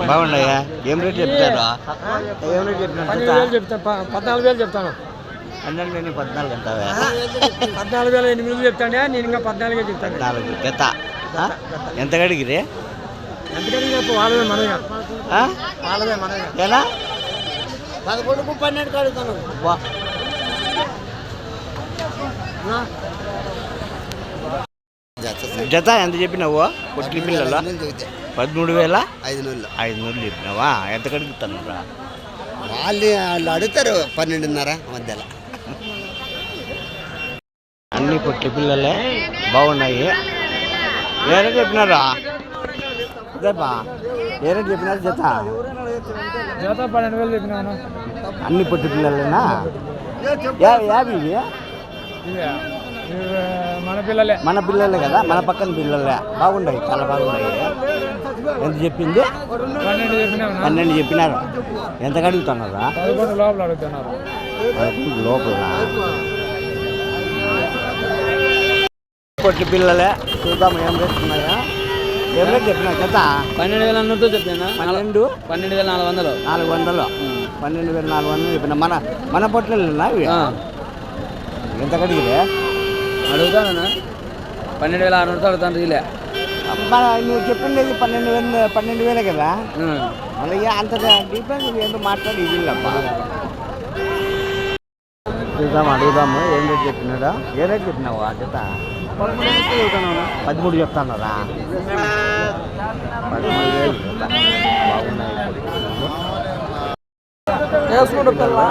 బాగున్నాయా? ఏం రేట్ చెప్తారు? ఏం రేట్ చెప్తాను 14,000 చెప్తాను. 12 14 అంటావా? 14,800 చెప్తాను. నేను ఇంకా 14 చెప్తాను. 4 జత ఎంత కడిగిరి? ఎంతకని చెప్పు వాళ్ళదే మనగా వాళ్ళదే మనగా ఎలా 11కు 12 కడుగుతాను. జత ఎంత చెప్పినావు? పొట్టి పిల్లలు 13,500 చెప్పినావా? ఎంత కడుగుతాను? వాళ్ళు అడుగుతారు 12:30 మధ్యలో. అన్ని పొట్టి పిల్లలే బాగున్నాయి. ఏ రేట్ చెప్పినారా? అదేపా ఏ రేట్ చెప్పినారు? జత 12,000 చెప్పినాను. అన్ని పొట్టి పిల్లలేనా? యాభై మన పిల్లలే కదా, మన పక్కన పిల్లలే. బాగున్నాయి, చాలా బాగున్నాయి. ఎంత చెప్పింది? 12 చెప్పినారు. ఎంత అడుగుతున్నారా? 11 లోపల అడుగుతున్నారు. 11 లోపల. పొట్టి పిల్లలే చూద్దాం ఏం రేట్ ఉన్నాయా. ఏం రేట్ చెప్పినా జత? 12,000 చెప్పినా. 12,400 12,400 చెప్పిన. మన పొట్లేనా ఇవి? ఎంత కడిగిరే? అడుగుతాను 12,600 అడుగుతాను. రీలే నువ్వు చెప్పిండేది 12,000 కదా. మళ్ళీ అంత డిఫరెన్స్ ఏంటో మాట్లాడి ఇవ్వలేమ్మా. అడుగుదాము ఏం రేట్ చెప్పినాడా? ఏ రేట్ చెప్పినావు ఆ జత? 13 చెప్తున్నారా? 13,000 జత. బాగున్నాయి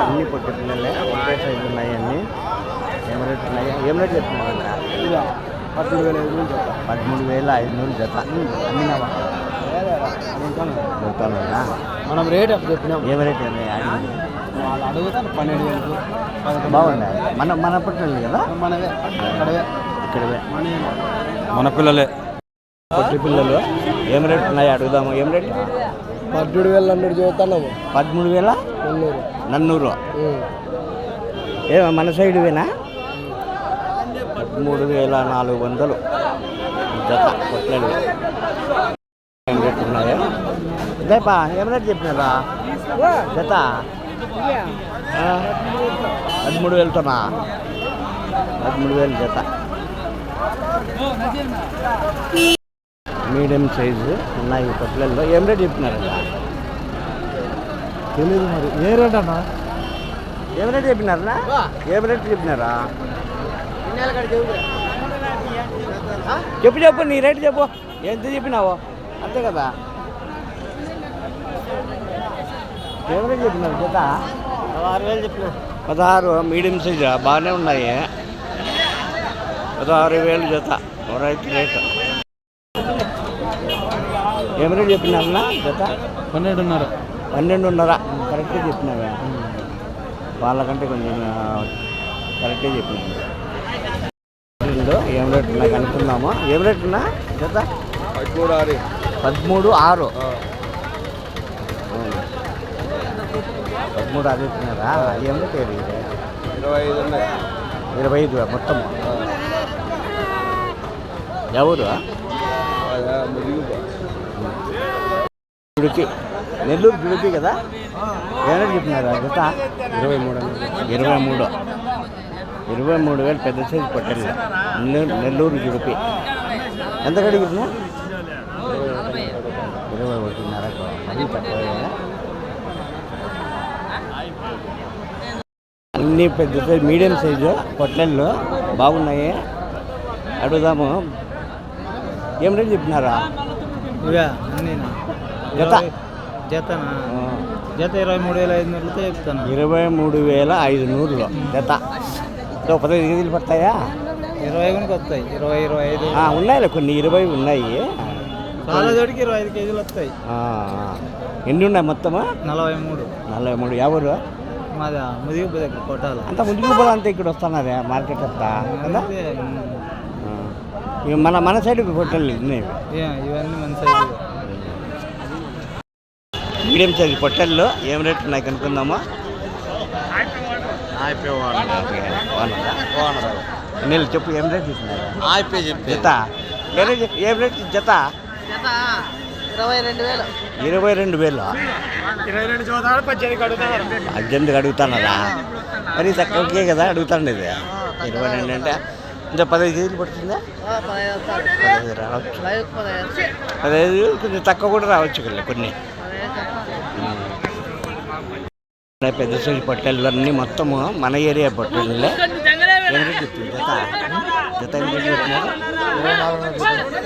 అన్ని పొట్టి పిల్లలే. ఒకే సైజు ఉన్నాయి అన్నీ. ఏం రేట్ ఉన్నాయి? ఏం రేట్ చెప్తున్నావు? 13,500 జత. అమ్మినావా? చెప్తానా? మనం రేట్ అప్పుడు చెప్పినాం. ఏం రేట్ వాళ్ళు అడుగుతాను 12,000. బాగున్నాయి. మన పొట్టలు కదా, మనవే ఇక్కడవే మన పిల్లలే పొట్టి పిల్లలు. ఏం రేట్ ఉన్నాయి అడుగుదాము. ఏం రేట్? 13,100 చెబుతున్నాము. 13,400. మన సైడ్వేనా? 13,400 జత పొట్టలు. ఏం రేట్ ఉన్నాయా? ఇదేపా ఏం రేట్ చెప్పినారా జత? 13,000తోనా? 13,000 జత. మీడియం సైజు ఉన్నాయి పొట్లల్లో. ఏం రేట్ చెప్పినారా? తెలీదు మరి. ఏ రేట్ అన్నా? ఏం రేట్ చెప్పినారా? ఏం రేట్ చెప్పినారా? చెప్పు నీ రేటు చెప్పు. ఎంత చెప్పినావు? అంతే కదా. ఏం రేట్ చెప్పినారు జత? 16,000 చెప్పినా. 16 మీడియం సైజు బాగానే ఉన్నాయి. 16,000 జత రైతు రేటు. ఏం రేట్ చెప్పినారన్నా జత? 12,500 కరెక్ట్గా చెప్పినావా? వాళ్ళకంటే కొంచెం కరెక్ట్గా చెప్పినాను. ఏం రేట్ ఉన్నాయి కనుక్కుందామా? ఏం రేట్ ఉన్నా జత? 13,600 చెప్పినారా? ఏం రేట్? 25 మొత్తం. ఎవరు? జుడిపి, నెల్లూరు జుడిపి కదా. ఏం రేట్ చెప్పినారా జత? 23,000 పెద్ద సైజు పట్టెలు. నెల్లూరు జుడిపి. ఎంత కడిగినా? 21,500. మరీ తక్కువ. అన్నీ పెద్ద సైజు మీడియం సైజు పొట్లెళ్ళు బాగున్నాయి. అడుగుదాము. ఏం రేట్ చెప్పినారా జత? జతనా? జత 23,500 చెప్తాను. 23,500 జత. 15 కేజీలు పడతాయా? 20 వస్తాయి. 20, 25 ఉన్నాయిలే కొన్ని. 20 ఉన్నాయి. చాలా చోటికి 25 కేజీలు వస్తాయి. ఎన్ని ఉన్నాయి మొత్తము? 43. ఎవరు? మాది ముదిగుబ్బ దగ్గర కొట్టాలి. అంత ముదిగుబ్బ అంతా ఇక్కడ వస్తున్నారే మార్కెట్ అంతా కదా. మన సైడ్కి కొట్టాలి. ఇవన్నీ మన సైడ్ మీడియం సైజు పొట్టెళ్ళు. ఏం రేట్ ఉన్నాయి కనుక్కుందామా? నీళ్ళు చెప్పు. ఏం రేట్ ఇస్తున్నారు జత? ఏం రేట్ జత? 22,000 22 చోదాలు 18 అడుగుతున్నారు 18 అడుగుతున్నారా మరి తక్కువకే కదా అడుగుతాండి ఇది 22 అంటే ఇంకా 15 కేజీలు పడుతుందా 15 రావచ్చు 15 కొంచెం తక్కువ కూడా రావచ్చు కొన్ని పెద్ద సైజు పొట్టేళ్ళు అన్నీ మొత్తము మన ఏరియా పొట్టేళ్ళే ఎంత చెప్తుంది జత జత ఎంత చెప్తున్నారు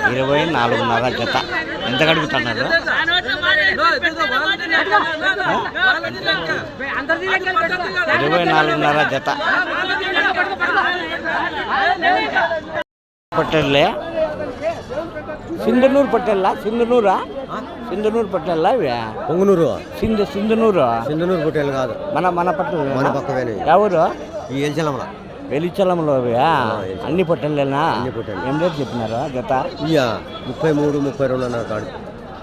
24,500 జత ఎంత అడుగుతున్నారు 24,500 జత పొట్టేళ్ళే సింధనూరు పొట్టేళ్ళ సింధనూరు పొట్టేళ్ళ పొంగునూరు సింధనూరు పొట్టేలు కాదు మన పట్టణ మన పక్కనే ఎవరు ఈ ఎల్చలంలో వెలిచలంలో అన్ని పొట్టేళ్ళేనా అన్ని పొట్టేళ్ళు. ఏం రేటు చెప్పినారు జత 33, 32 అన్నారు కాడు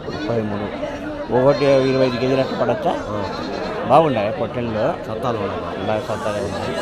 33 ఒకటి 25 కేజీలు అట్లా పడచ్చా బాగున్నాయి పొట్టేళ్ళు సత్తాలు బాగా సత్తాగా ఉన్నాయి